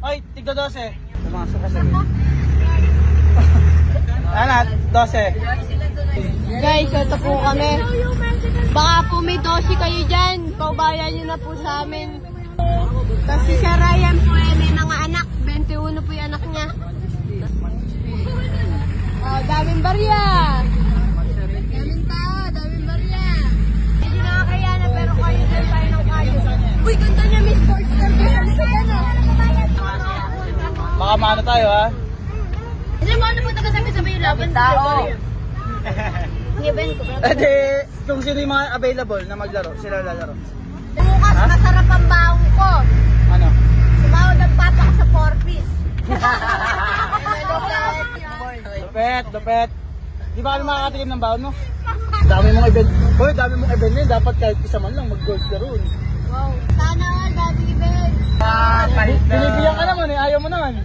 Oy, tigda 12. Pumasok ka sa Ano, 12. Guys, ito po kami. Baka po may 12 kayo dyan. Paubayan nyo na po sa amin. Tapos si Sir Ryan po may mga anak. 21 po yung anak niya. Oh, daming barya. Daming barya. Hindi nakakaya na pero kayo din tayo ng kayo. Uy, ganda niya may sports car. Baka maano tayo ha? Alam mo, ano po taga-sabi-sabi yung laban tao? Ede, kung sino yung mga available na maglaro, sila lalaro. Bukas, masarap ang baong ko. Ano? Sumawad ang papa ko sa 4-piece. Dupet. Di ba kami makakatikim ng baon mo? Dami mong event. Hoy, dami mong event na yun. Dapat kahit isa man lang mag-golf ka roon. Wow. Sana all, Daddy Ben. Binibigyan ka naman eh, ayaw mo naman.